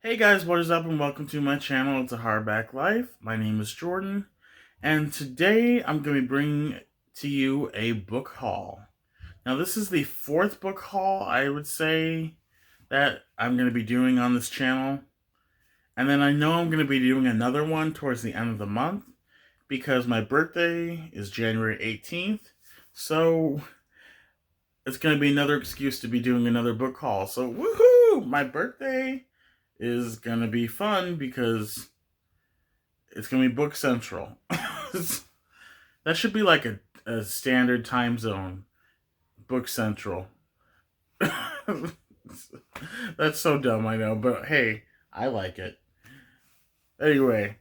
Hey guys, what is up and welcome to my channel. It's a Hardback Life. My name is Jordan, and today I'm going to be bringing to you a book haul. Now this is the fourth book haul, I would say, that I'm going to be doing on this channel. And then I know I'm going to be doing another one towards the end of the month because my birthday is January 18th. So it's going to be another excuse to be doing another book haul. So woohoo! My birthday is going to be fun because it's going to be Book Central. That should be like a standard time zone. Book Central. That's so dumb, I know, but hey, I like it. Anyway,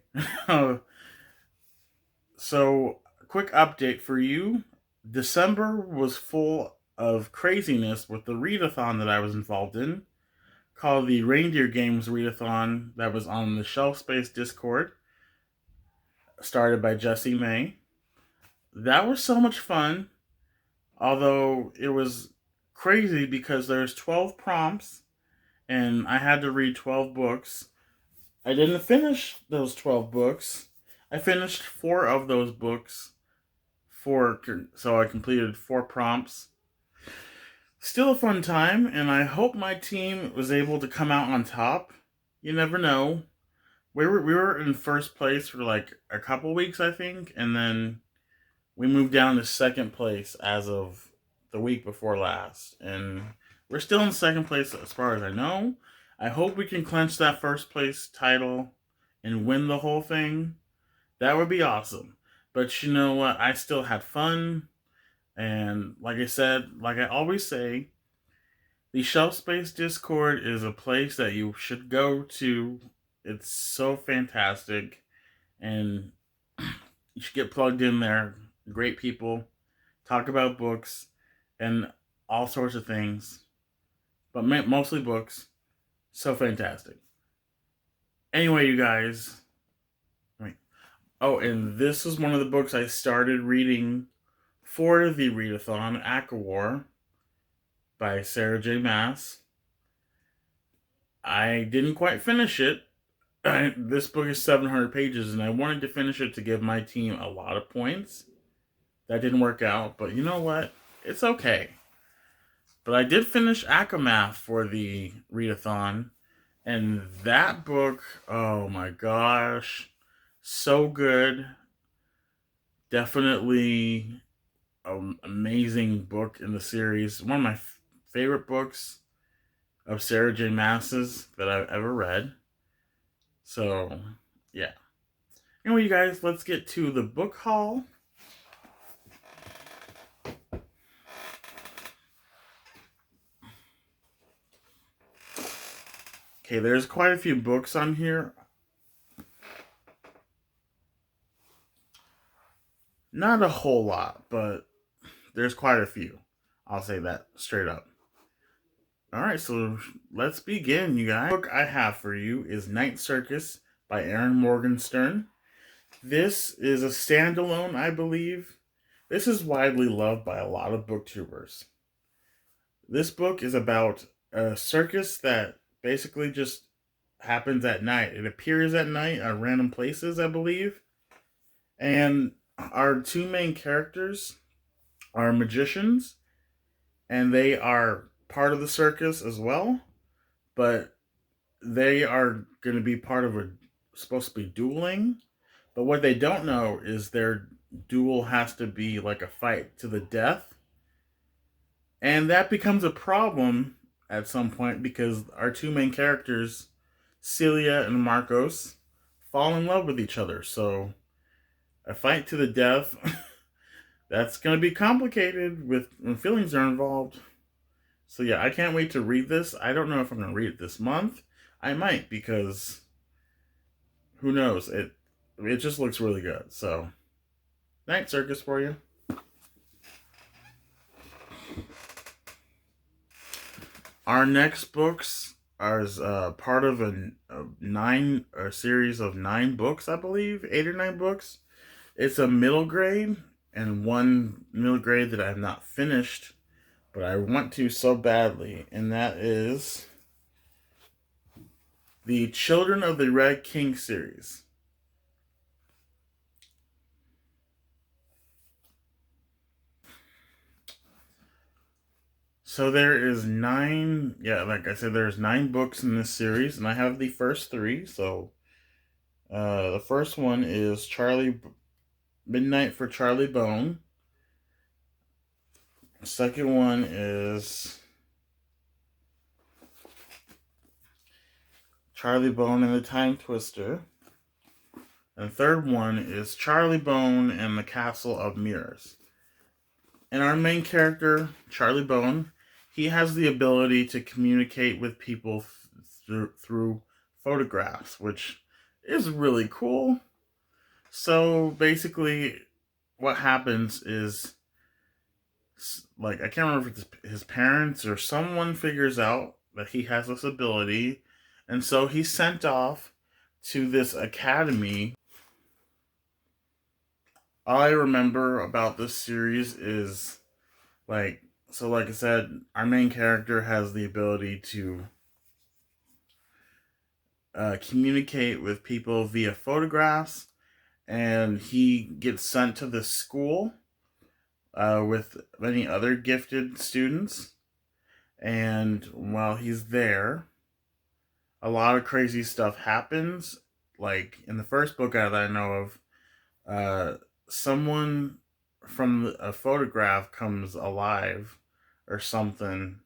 so quick update for you. December was full of craziness with the readathon that I was involved in, called the Reindeer Games Readathon, that was on the Shelf Space Discord, started by Jessie May. That was so much fun, although it was crazy because there's 12 prompts and I had to read 12 books. I didn't finish those 12 books. I finished 4 of those books, so I completed 4 prompts. Still a fun time, and I hope my team was able to come out on top. You never know. We were in first place for like a couple weeks, I think, and then we moved down to second place as of the week before last. And we're still in second place as far as I know. I hope we can clinch that first place title and win the whole thing. That would be awesome. But you know what? I still had fun. And like I said, like I always say, the Shelf Space Discord is a place that you should go to. It's so fantastic. And you should get plugged in there. Great people. Talk about books and all sorts of things. But mostly books. So fantastic. Anyway, you guys. Oh, and this is one of the books I started reading for the readathon, ACOWAR, by Sarah J. Maas. I didn't quite finish it. This book is 700 pages, and I wanted to finish it to give my team a lot of points. That didn't work out, but you know what? It's okay. But I did finish Akamath for the readathon, and that book, oh my gosh, so good. Definitely an amazing book in the series. One of my favorite books of Sarah J. Maas's that I've ever read. So, yeah. Anyway, you guys, let's get to the book haul. Okay, there's quite a few books on here. Not a whole lot, but there's quite a few. I'll say that straight up. Alright, so let's begin, you guys. The book I have for you is Night Circus by Erin Morgenstern. This is a standalone, I believe. This is widely loved by a lot of booktubers. This book is about a circus that basically just happens at night. It appears at night at random places, I believe. And our two main characters are magicians, and they are part of the circus as well, but they are going to be part of supposed to be dueling. But what they don't know is their duel has to be like a fight to the death. And that becomes a problem at some point because our two main characters, Celia and Marcos, fall in love with each other. So a fight to the death, that's going to be complicated when feelings are involved. So yeah, I can't wait to read this. I don't know if I'm going to read it this month. I might, because who knows? It just looks really good. So, Night Circus for you. Our next books are part of a series of 9 books, I believe, 8 or 9 books. It's a middle grade, and one middle grade that I have not finished, but I want to so badly, and that is the Children of the Red King series. So there is 9, yeah, like I said, there's 9 books in this series, and I have the first 3. So the first one is Midnight for Charlie Bone. The second one is Charlie Bone and the Time Twister. And the third one is Charlie Bone and the Castle of Mirrors. And our main character, Charlie Bone, he has the ability to communicate with people through photographs, which is really cool. So basically, what happens is, like, I can't remember if it's his parents or someone figures out that he has this ability, and so he's sent off to this academy. All I remember about this series is, like, so like I said, our main character has the ability to communicate with people via photographs, and he gets sent to this school with many other gifted students. And while he's there, a lot of crazy stuff happens. Like in the first book that I know of, someone from a photograph comes alive or something,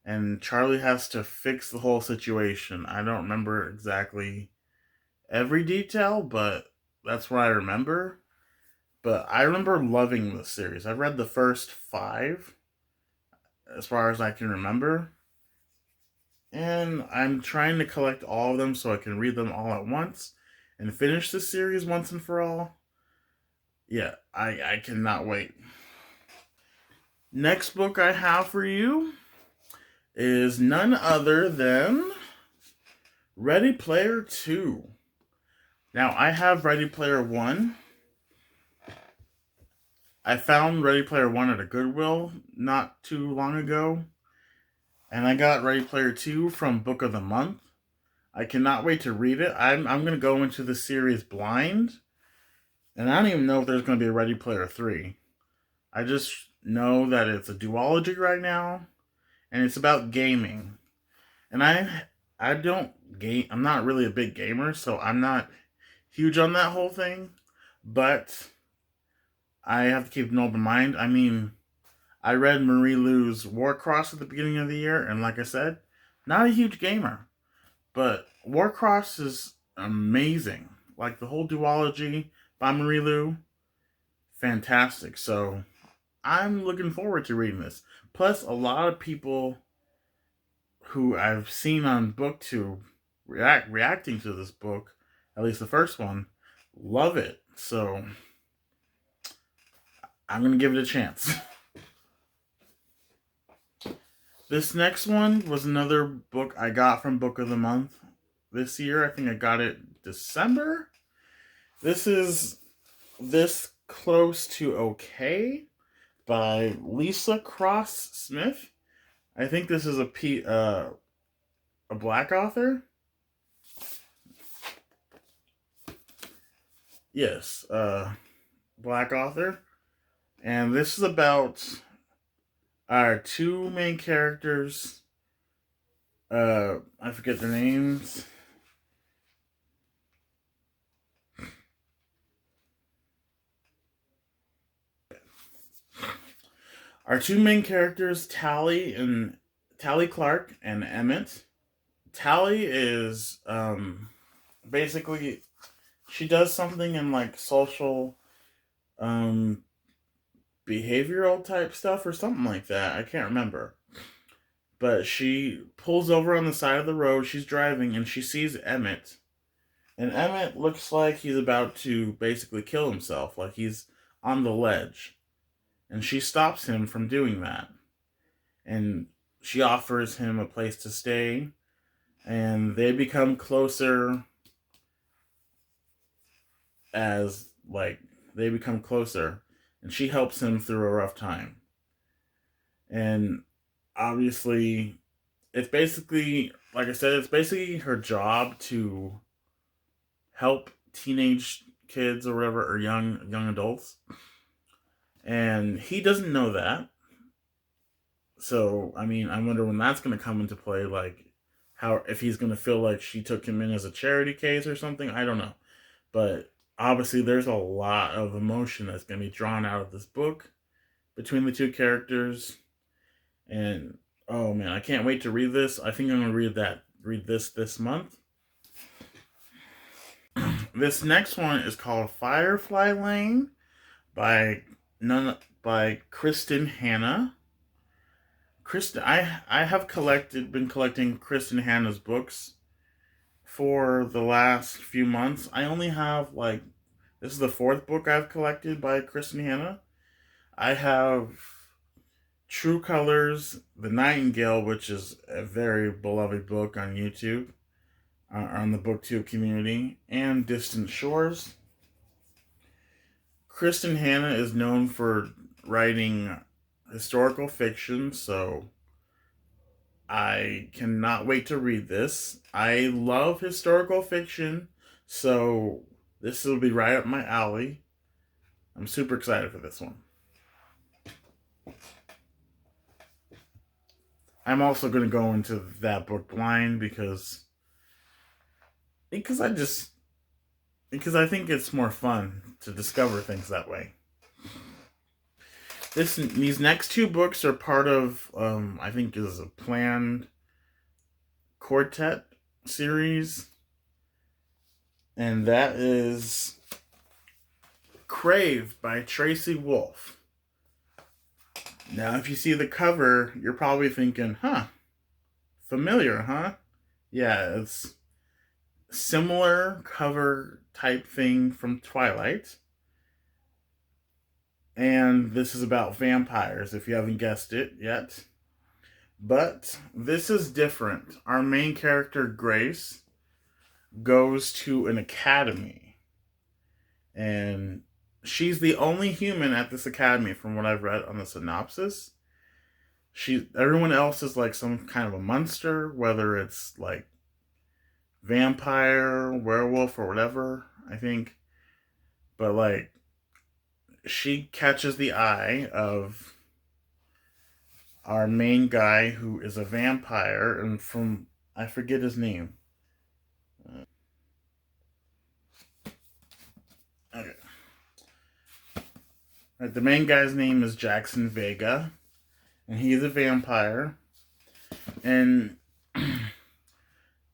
and Charlie has to fix the whole situation. I don't remember exactly every detail, but that's what I remember. But I remember loving this series. I've read the first 5 as far as I can remember, and I'm trying to collect all of them so I can read them all at once and finish the series once and for all. Yeah, I cannot wait. Next book I have for you is none other than Ready Player 2. Now, I have Ready Player 1. I found Ready Player 1 at a Goodwill not too long ago, and I got Ready Player 2 from Book of the Month. I cannot wait to read it. I'm going to go into the series blind, and I don't even know if there's going to be a Ready Player 3. I just know that it's a duology right now, and it's about gaming. And I don't game. I'm not really a big gamer, so I'm not huge on that whole thing. But I have to keep an open mind. I mean, I read Marie Lou's Warcross at the beginning of the year, and like I said, not a huge gamer, but Warcross is amazing. Like the whole duology by Marie Lou, fantastic. So I'm looking forward to reading this. Plus, a lot of people who I've seen on BookTube reacting to this book, at least the first one, love it. So I'm gonna give it a chance. This next one was another book I got from Book of the Month this year. I think I got it December. This is This Close to Okay by Lisa Cross Smith. I think this is a black author. Yes, black author. And this is about our 2 main characters. I forget their names. Our 2 main characters, Tally Clark and Emmett. Tally is basically, she does something in like social um behavioral type stuff or something like that. I can't remember. But she pulls over on the side of the road. She's driving and she sees Emmett. And Emmett looks like he's about to basically kill himself, like he's on the ledge. And she stops him from doing that. And she offers him a place to stay. And they become closer as, like, they become closer. And she helps him through a rough time. And obviously, it's basically, like I said, it's basically her job to help teenage kids or whatever, or young adults, and he doesn't know that. So I mean, I wonder when that's going to come into play. Like, how, if he's going to feel like she took him in as a charity case or something. I don't know, but obviously there's a lot of emotion that's going to be drawn out of this book between the two characters, and oh man, I can't wait to read this. I think I'm going to read this month. This next one is called Firefly Lane by none by Kristen Hanna. Kristen, I have been collecting Kristen Hanna's books for the last few months. I only have like, this is the fourth book I've collected by Kristen Hanna. I have True Colors, The Nightingale, which is a very beloved book on YouTube, on the BookTube community, and Distant Shores. Kristen Hanna is known for writing historical fiction, so I cannot wait to read this. I love historical fiction, so this will be right up my alley. I'm super excited for this one. I'm also going to go into that book blind because I think it's more fun to discover things that way. These next two books are part of I think is a planned quartet series, and that is Crave by Tracy Wolff. Now, if you see the cover, you're probably thinking, huh, familiar, huh? Yeah, it's similar cover type thing from Twilight. And this is about vampires, if you haven't guessed it yet. But this is different. Our main character, Grace, goes to an academy. And she's the only human at this academy, from what I've read on the synopsis. Everyone else is like some kind of a monster, whether it's like vampire, werewolf, or whatever, I think. But like, she catches the eye of our main guy, who is a vampire, and from, I forget his name. Okay. Right, the main guy's name is Jackson Vega, and he's a vampire. And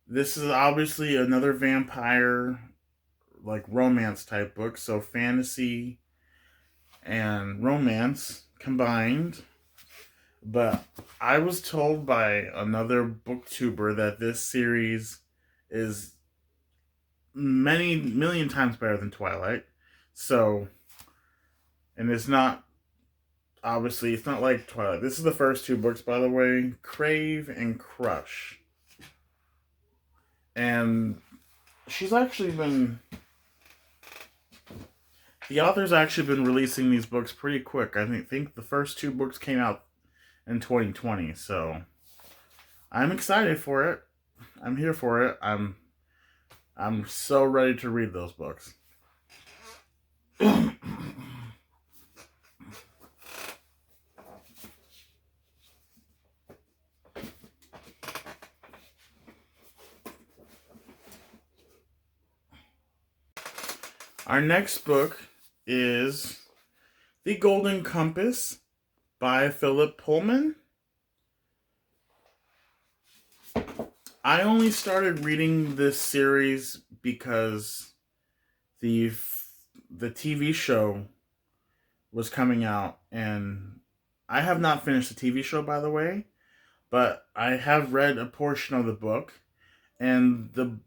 this is obviously another vampire, like, romance type book, so fantasy and romance combined. But I was told by another booktuber that this series is many million times better than Twilight. So, and it's not, obviously, it's not like Twilight. This is the first two books, by the way, Crave and Crush. And she's actually been, the author's actually been releasing these books pretty quick. I think the first two books came out in 2020, so I'm excited for it. I'm here for it. I'm so ready to read those books. Our next book is The Golden Compass by Philip Pullman. I only started reading this series because the TV show was coming out, and I have not finished the TV show, by the way, but I have read a portion of the book, and the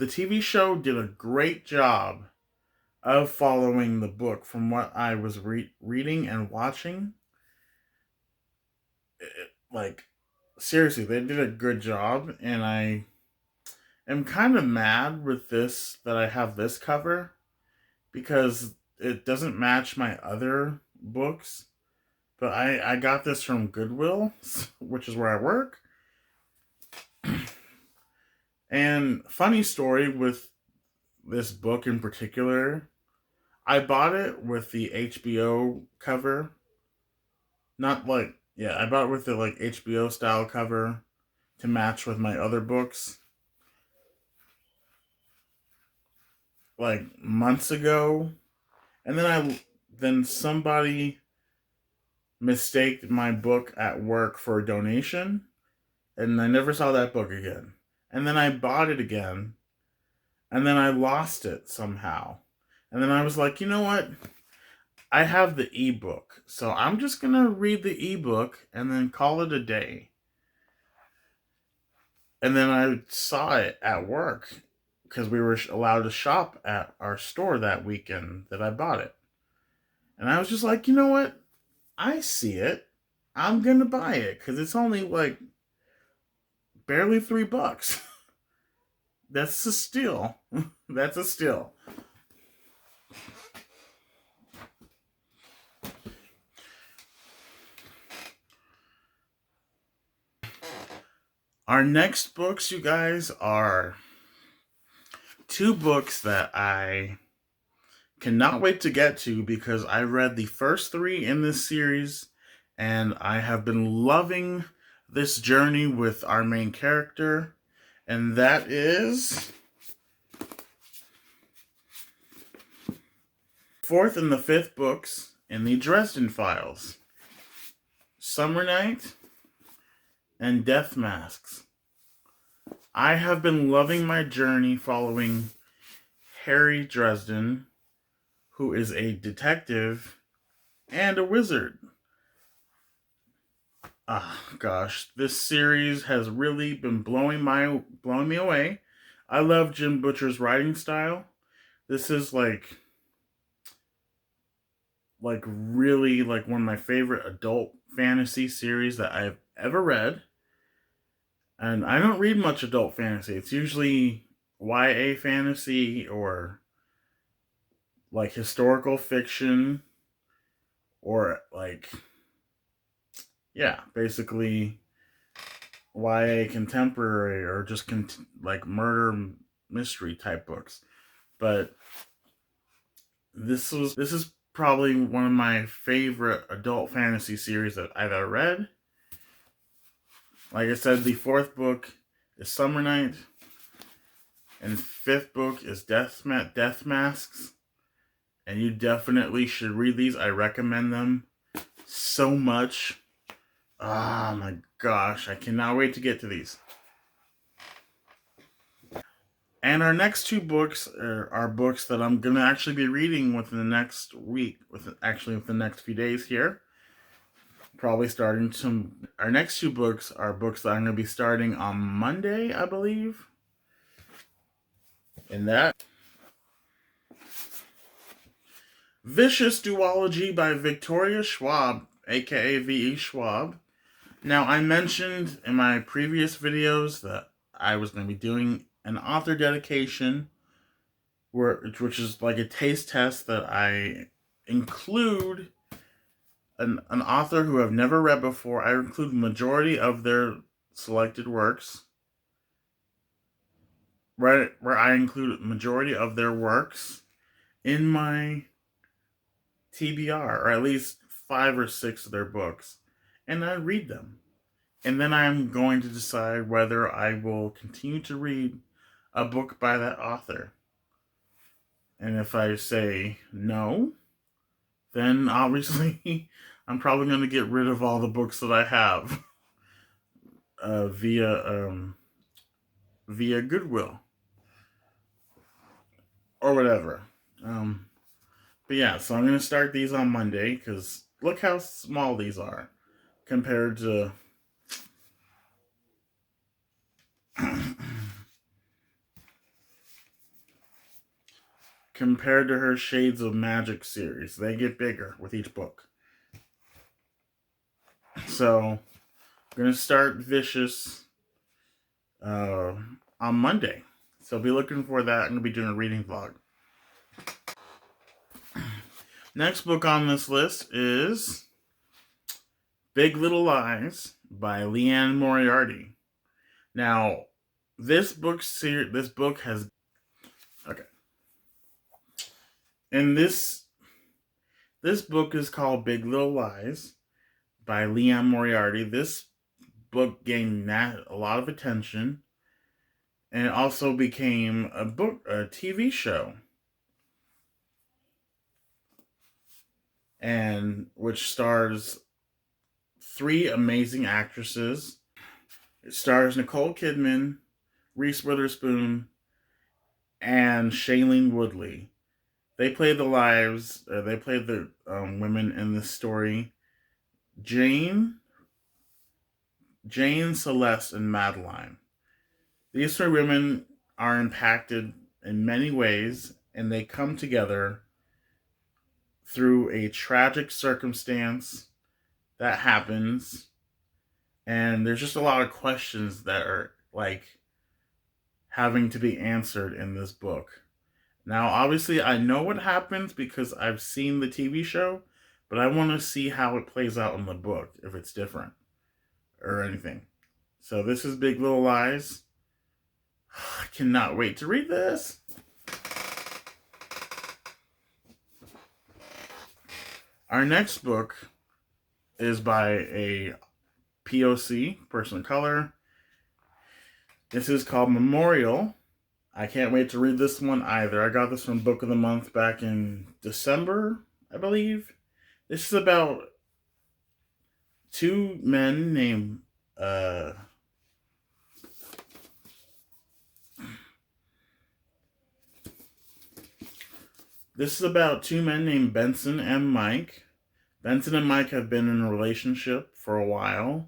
TV show did a great job of following the book from what I was reading and watching. Like, seriously, they did a good job, and I am kind of mad with this, that I have this cover, because it doesn't match my other books. But I got this from Goodwill, which is where I work, And funny story with this book in particular, I bought it with the HBO cover. Not like, yeah, I bought it with the like HBO style cover to match with my other books like months ago. And then somebody mistaked my book at work for a donation, and I never saw that book again. And then I bought it again, and then I lost it somehow. And then I was like, you know what? I have the ebook, so I'm just gonna read the ebook and then call it a day. And then I saw it at work because we were allowed to shop at our store that weekend that I bought it. And I was just like, you know what? I see it. I'm gonna buy it because it's only like barely $3. That's a steal. That's a steal. Our next books, you guys, are two books that I cannot wait to get to because I read the first three in this series and I have been loving this journey with our main character, and that is fourth and the fifth books in the Dresden Files, Summer Night and Death Masks. I have been loving my journey following Harry Dresden, who is a detective and a wizard. Gosh, this series has really been blowing me away. I love Jim Butcher's writing style. This is like really like one of my favorite adult fantasy series that I've ever read. And I don't read much adult fantasy. It's usually YA fantasy or like historical fiction or like, yeah, basically YA contemporary or just like murder mystery type books. But this is probably one of my favorite adult fantasy series that I've ever read. Like I said, the fourth book is Summer Night, and fifth book is Death Masks. And you definitely should read these. I recommend them so much. Oh my gosh, I cannot wait to get to these. And our next two books are books that I'm going to actually be reading within the next week, within the next few days here. Probably starting some. Our next two books are books that I'm going to be starting on Monday, I believe. And that Vicious Duology by Victoria Schwab, aka V.E. Schwab. Now, I mentioned in my previous videos that I was going to be doing an author dedication, which is like a taste test that I include an author who I've never read before. I include the majority of their selected works, right, where I include the majority of their works in my TBR, or at least 5 or 6 of their books, and I read them. And then I'm going to decide whether I will continue to read a book by that author. And if I say no, then obviously I'm probably going to get rid of all the books that I have via Goodwill or whatever. But yeah, so I'm going to start these on Monday because look how small these are compared to compared to her Shades of Magic series. They get bigger with each book. So I'm going to start Vicious on Monday. So be looking for that. I'm going to be doing a reading vlog. Next book on this list is Big Little Lies by Leanne Moriarty. Now, this book has okay. And this book is called Big Little Lies by Leon Moriarty. This book gained a lot of attention, and it also became a TV show, and which stars three amazing actresses. It stars Nicole Kidman, Reese Witherspoon, and Shailene Woodley. They played the women in this story: Jane, Celeste, and Madeline. These three women are impacted in many ways, and they come together through a tragic circumstance that happens. And there's just a lot of questions that are like having to be answered in this book. Now, obviously, I know what happens because I've seen the TV show, but I want to see how it plays out in the book, if it's different or anything. So, this is Big Little Lies. I cannot wait to read this. Our next book is by a POC, person of color. This is called Memorial. I can't wait to read this one either. I got this from Book of the Month back in December, I believe. This is about two men named this is about two men named Benson and Mike. Benson and Mike have been in a relationship for a while.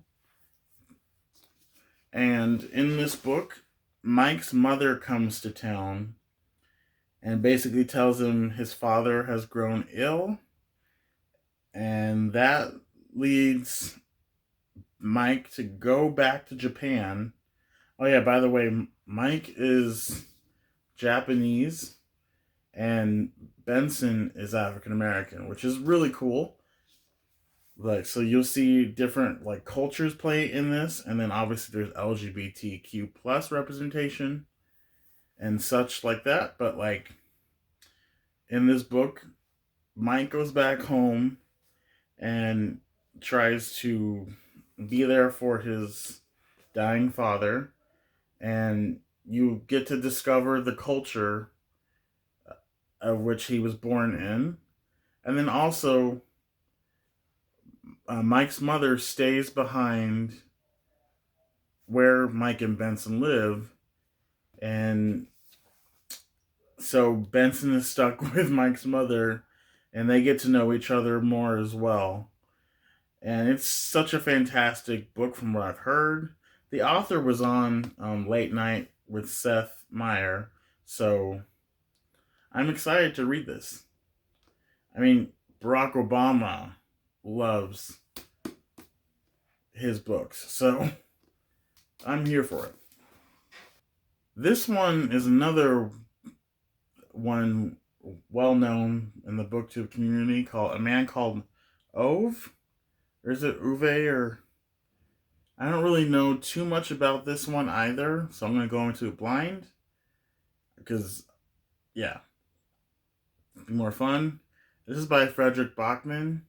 And in this book, Mike's mother comes to town and basically tells him his father has grown ill. And that leads Mike to go back to Japan. Oh, yeah, by the way, Mike is Japanese and Benson is African American, which is really cool. Like, so you'll see different like cultures play in this, and then obviously there's LGBTQ plus representation and such like that. But like in this book, Mike goes back home and tries to be there for his dying father, and you get to discover the culture of which he was born in. And then also, Mike's mother stays behind where Mike and Benson live, and so Benson is stuck with Mike's mother, and they get to know each other more as well. And it's such a fantastic book from what I've heard. The author was on Late Night with Seth Meyer, so I'm excited to read this. I mean, Barack Obama loves his books, so I'm here for it. This one is another one well known in the booktube community called A Man Called Ove. Or is it Uve? Or I don't really know too much about this one either, so I'm going to go into it blind. Because, yeah, it'll be more fun. This is by Frederick Bachman.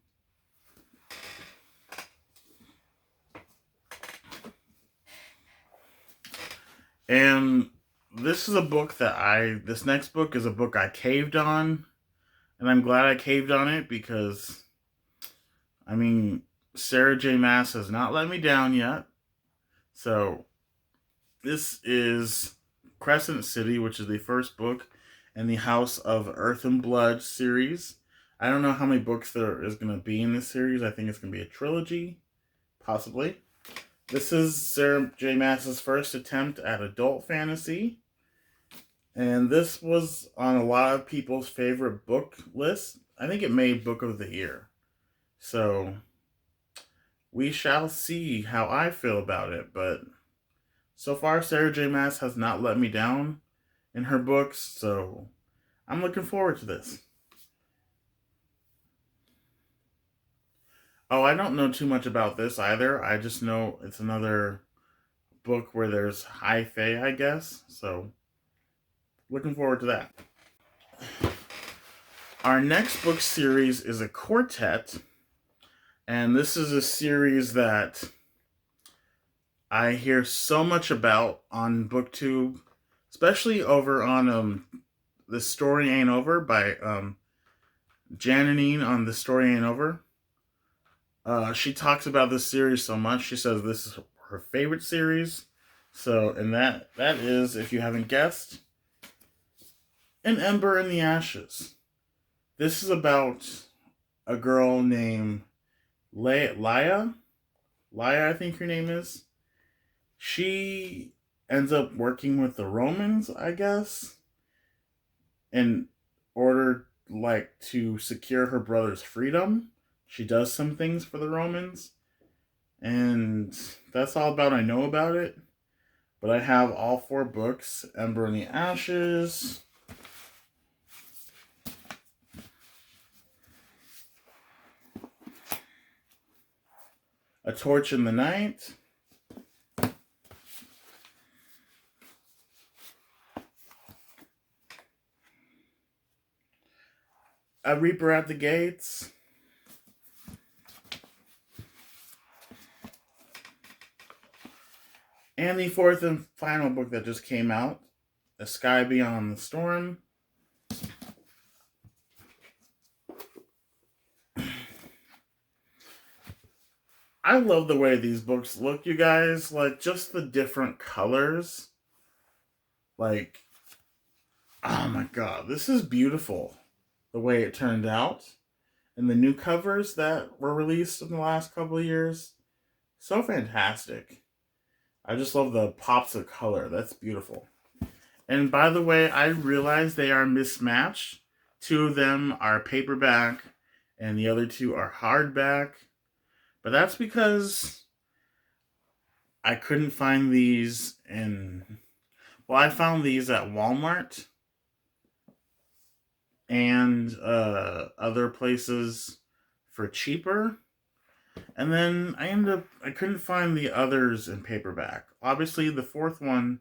And this is a book this next book is a book I caved on. And I'm glad I caved on it because, I mean, Sarah J. Maas has not let me down yet. So, this is Crescent City, which is the first book in the House of Earth and Blood series. I don't know how many books there is going to be in this series. I think it's going to be a trilogy, possibly. This is Sarah J. Maas's first attempt at adult fantasy. And this was on a lot of people's favorite book list. I think it made Book of the Year. So, we shall see how I feel about it. But so far, Sarah J. Maas has not let me down in her books. So, I'm looking forward to this. Oh, I don't know too much about this either. I just know it's another book where there's high fae, I guess. So, looking forward to that. Our next book series is a quartet, and this is a series that I hear so much about on BookTube, especially over on The Story Ain't Over by Jananine on The Story Ain't Over. She talks about this series so much. She says this is her favorite series. So, and that is, if you haven't guessed, An Ember in the Ashes. This is about a girl named Laya, I think her name is. She ends up working with the Romans, I guess, in order to secure her brother's freedom. She does some things for the Romans, and that's all I know about it. But I have all 4 books: Ember in the Ashes, A Torch in the Night, A Reaper at the Gates, and the 4th and final book that just came out, A Sky Beyond the Storm. I love the way these books look, you guys. Like, just the different colors. Like, oh my god, this is beautiful. The way it turned out. And the new covers that were released in the last couple of years. So fantastic. I just love the pops of color. That's beautiful. And by the way, I realize they are mismatched. 2 of them are paperback, and the other 2 are hardback. But that's because I couldn't find these I found these at Walmart and other places for cheaper. And then I couldn't find the others in paperback. Obviously, the 4th one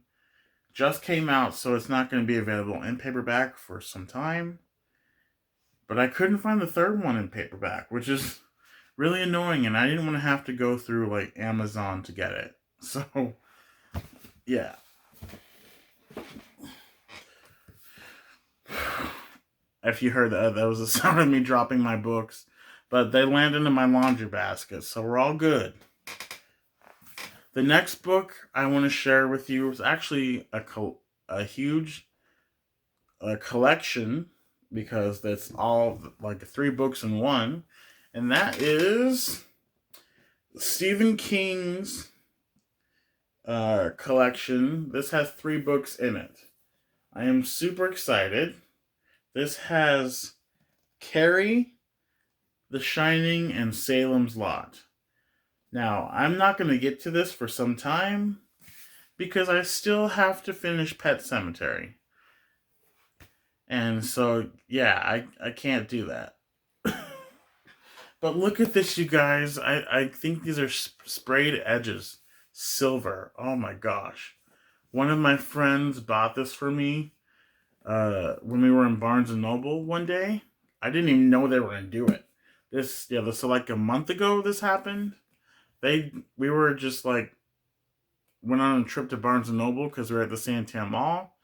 just came out, so it's not going to be available in paperback for some time. But I couldn't find the 3rd one in paperback, which is really annoying, and I didn't want to have to go through Amazon to get it. So, yeah. If you heard that was the sound of me dropping my books, but they land into my laundry basket, so we're all good. The next book I want to share with you is actually a huge collection, because that's all 3 books in one. And that is Stephen King's collection. This has 3 books in it. I am super excited. This has Carrie, The Shining, and Salem's Lot. Now, I'm not going to get to this for some time, because I still have to finish Pet Sematary. And so, yeah, I can't do that. But look at this, you guys. I think these are sprayed edges. Silver. Oh my gosh. One of my friends bought this for me when we were in Barnes & Noble one day. I didn't even know they were going to do it. This a month ago this happened. We were just went on a trip to Barnes & Noble because we were at the Santan Mall.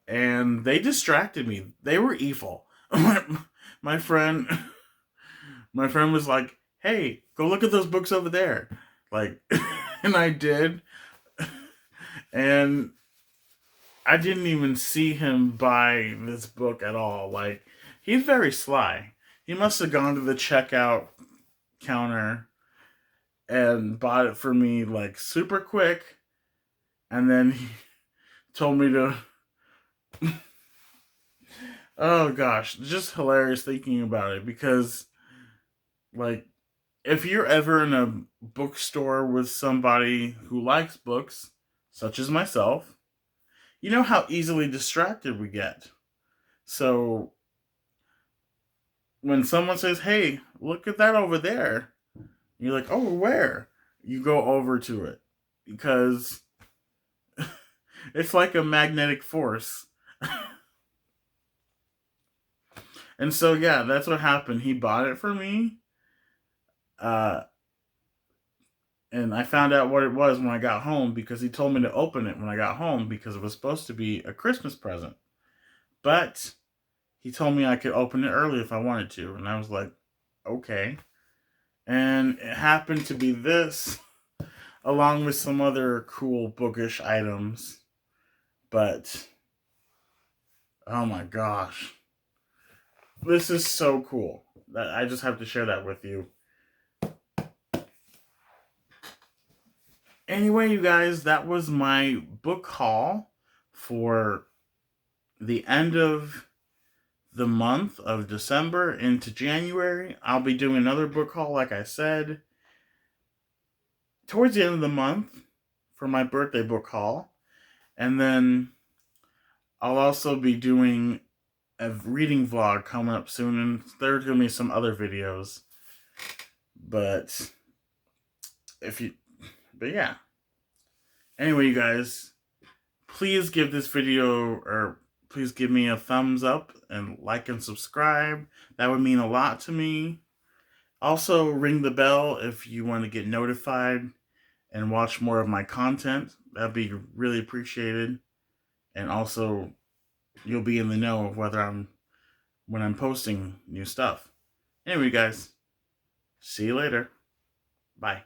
And they distracted me. They were evil. My friend was like, "Hey, go look at those books over there." And I did. And I didn't even see him buy this book at all. He's very sly. He must have gone to the checkout counter and bought it for me super quick. And then he told me to... Oh gosh, just hilarious thinking about it, because if you're ever in a bookstore with somebody who likes books, such as myself, you know how easily distracted we get. So when someone says, "Hey, look at that over there," you're like, "Oh, where?" You go over to it, because It's like a magnetic force. And so, yeah, that's what happened. He bought it for me. Uh, and I found out what it was when I got home because he told me to open it when I got home because it was supposed to be a Christmas present. But he told me I could open it early if I wanted to. And I was like, okay. And it happened to be this, along with some other cool bookish items. But, oh my gosh. This is so cool. I just have to share that with you. Anyway, you guys, that was my book haul for the end of the month of December into January. I'll be doing another book haul, like I said, towards the end of the month for my birthday book haul. And then I'll also be doing a reading vlog coming up soon, and there's going to be some other videos. But yeah. Anyway, you guys, please give this video, or please give me a thumbs up and like and subscribe. That would mean a lot to me. Also, ring the bell if you want to get notified and watch more of my content. That'd be really appreciated. And also, you'll be in the know of when I'm posting new stuff. Anyway, guys, see you later. Bye.